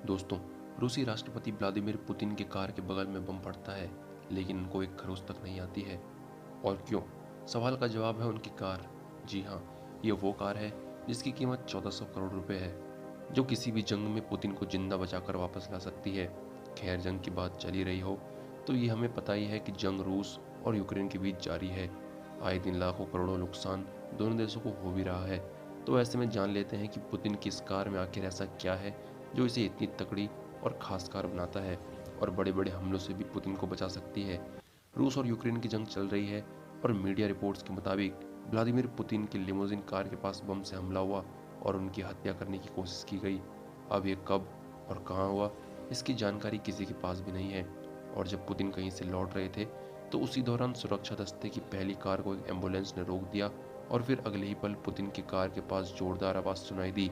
दोस्तों, रूसी राष्ट्रपति व्लादिमीर पुतिन के कार के बगल में बम फटता है, लेकिन उनको एक खरोंच तक नहीं आती है। और क्यों? सवाल का जवाब है उनकी कार। जी हाँ, ये वो कार है जिसकी कीमत 1400 करोड़ रुपए है, जो किसी भी जंग में पुतिन को जिंदा बचाकर वापस ला सकती है। खैर, जंग की बात चली रही हो तो ये हमें पता ही है कि जंग रूस और यूक्रेन के बीच जारी है। आए दिन लाखों करोड़ों नुकसान दोनों देशों को हो भी रहा है। तो ऐसे में जान लेते हैं कि पुतिन की इस कार में आखिर ऐसा क्या है जो इसे इतनी तकड़ी और खास कार बनाता है और बड़े बड़े हमलों से भी पुतिन को बचा सकती है। रूस और यूक्रेन की जंग चल रही है और मीडिया रिपोर्ट्स के मुताबिक व्लादिमीर पुतिन की लिमोजिन कार के पास बम से हमला हुआ और उनकी हत्या करने की कोशिश की गई। अब ये कब और कहाँ हुआ, इसकी जानकारी किसी के पास भी नहीं है। और जब पुतिन कहीं से लौट रहे थे तो उसी दौरान सुरक्षा दस्ते की पहली कार को एक एम्बुलेंस ने रोक दिया और फिर अगले ही पल पुतिन की कार के पास जोरदार आवाज़ सुनाई दी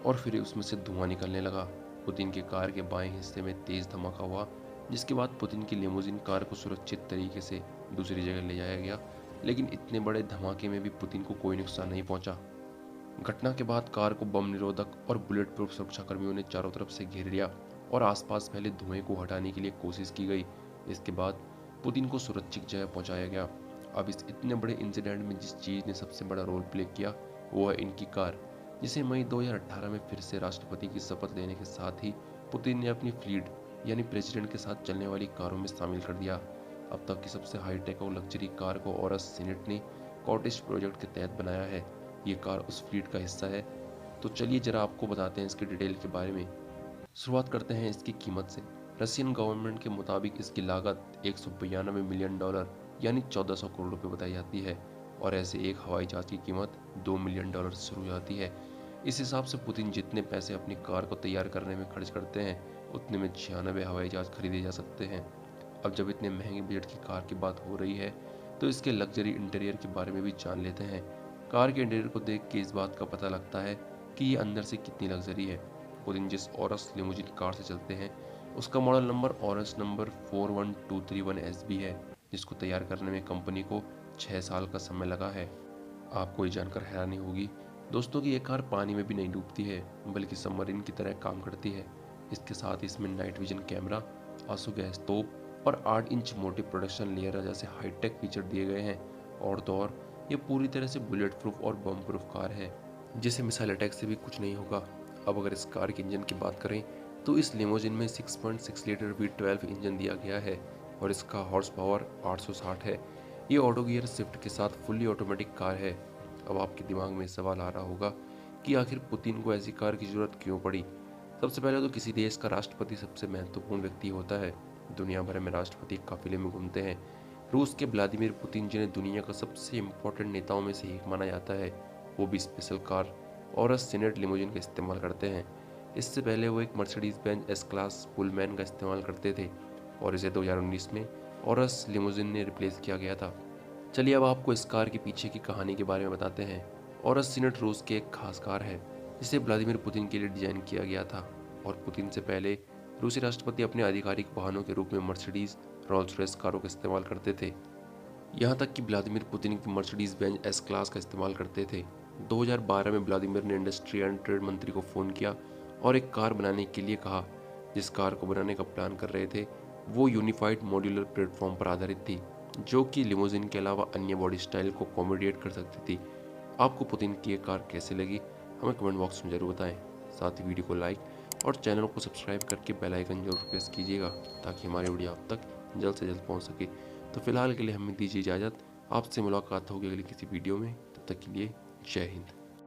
और फिर उसमें से धुआं निकलने लगा। पुतिन के कार के बाएं हिस्से में तेज धमाका हुआ, जिसके बाद पुतिन की लिमोजिन कार को सुरक्षित तरीके से दूसरी जगह ले जाया गया। लेकिन इतने बड़े धमाके में भी पुतिन को कोई नुकसान नहीं पहुंचा। घटना के बाद कार को बम निरोधक और बुलेट प्रूफ सुरक्षाकर्मियों ने चारों तरफ से घेर लिया और आसपास फैले धुएं को हटाने के लिए कोशिश की गई। इसके बाद पुतिन को सुरक्षित जगह पहुंचाया गया। अब इस इतने बड़े इंसिडेंट में जिस चीज़ ने सबसे बड़ा रोल प्ले किया वो है इनकी कार, जिसे मई 2018 में फिर से राष्ट्रपति की शपथ लेने के साथ ही पुतिन ने अपनी फ्लीट यानी प्रेसिडेंट के साथ चलने वाली कारों में शामिल कर दिया। अब तक की सबसे हाईटेक और लग्जरी कार को ओरस सीनेट ने कॉटेज प्रोजेक्ट के तहत बनाया है। ये कार उस फ्लीट का हिस्सा है। तो चलिए जरा आपको बताते हैं इसके डिटेल के बारे में। शुरुआत करते हैं इसकी कीमत से। रशियन गवर्नमेंट के मुताबिक इसकी लागत $192 मिलियन यानी 1400 करोड़ रुपए बताई जाती है और ऐसे एक हवाई जहाज की कीमत $2 मिलियन से शुरू हो जाती है। इस हिसाब से पुतिन जितने पैसे अपनी कार को तैयार करने में खर्च करते हैं, उतने में 96 हवाई जहाज खरीदे जा सकते हैं। अब जब इतने महंगे बजट की कार की बात हो रही है तो इसके लग्जरी इंटीरियर के बारे में भी जान लेते हैं। कार के इंटीरियर को देख के इस बात का पता लगता है कि ये अंदर से कितनी लग्जरी है। पुतिन जिस ओरस लिमोजिन कार से चलते हैं उसका model number ORS number 41231 SB है, जिसको तैयार करने में कंपनी को 6 साल का समय लगा है। आपको ये जानकर हैरानी होगी दोस्तों कि ये कार पानी में भी नहीं डूबती है, बल्कि सबमरीन की तरह काम करती है। इसके साथ इसमें नाइट विजन कैमरा, आंसू गैस तोप और 8 इंच मोटे प्रोडक्शन लेयर जैसे हाईटेक फीचर दिए गए हैं। और तो और ये पूरी तरह से बुलेट प्रूफ और बम प्रूफ कार है, जिसे मिसाइल अटैक से भी कुछ नहीं होगा। अब अगर इस कार के इंजन की बात करें तो इस लिमोजिन में 6.6 लीटर V12 इंजन दिया गया है और इसका हॉर्स पावर 860 है। ये ऑटो गियर शिफ्ट के साथ फुल्ली ऑटोमेटिक कार है। अब आपके दिमाग में सवाल आ रहा होगा कि आखिर पुतिन को ऐसी कार की जरूरत क्यों पड़ी। सबसे पहले तो किसी देश का राष्ट्रपति सबसे महत्वपूर्ण व्यक्ति होता है। दुनिया भर में राष्ट्रपति काफिले में घूमते हैं। रूस के व्लादिमीर पुतिन, जिन्हें दुनिया का सबसे इम्पोर्टेंट नेताओं में से एक माना जाता है, वो भी स्पेशल कार और सीनेट लिमोजिन का इस्तेमाल करते हैं। इससे पहले वो एक Mercedes Benz S class Pullman का इस्तेमाल करते थे और इसे 2019 में ओरस लिमोजिन ने रिप्लेस किया गया था। चलिए अब आपको इस कार के पीछे की कहानी के बारे में बताते हैं। ओरस सीनेट रूस की एक खास कार है जिसे व्लादिमीर पुतिन के लिए डिजाइन किया गया था और पुतिन से पहले रूसी राष्ट्रपति अपने आधिकारिक वाहनों के रूप में मर्सिडीज रोल्स रॉयस कारों का इस्तेमाल करते थे। यहाँ तक कि व्लादिमीर पुतिन की मर्सिडीज बेंज एस क्लास का इस्तेमाल करते थे। 2012 में व्लादिमीर ने इंडस्ट्री एंड ट्रेड मंत्री को फ़ोन किया और एक कार बनाने के लिए कहा। जिस कार को बनाने का प्लान कर रहे थे वो यूनिफाइड मॉड्यूलर प्लेटफॉर्म पर आधारित थी, जो कि लिमोजिन के अलावा अन्य बॉडी स्टाइल को अकोमोडेट कर सकती थी। आपको पुतिन की ये कार कैसे लगी हमें कमेंट बॉक्स में ज़रूर बताएं। साथ ही वीडियो को लाइक और चैनल को सब्सक्राइब करके बेल आइकन जरूर प्रेस कीजिएगा ताकि हमारी वीडियो आप तक जल्द से जल्द पहुंच सके। तो फिलहाल के लिए हमें दीजिए इजाज़त। आपसे मुलाकात होगी अगली किसी वीडियो में। तब तक के लिए जय हिंद।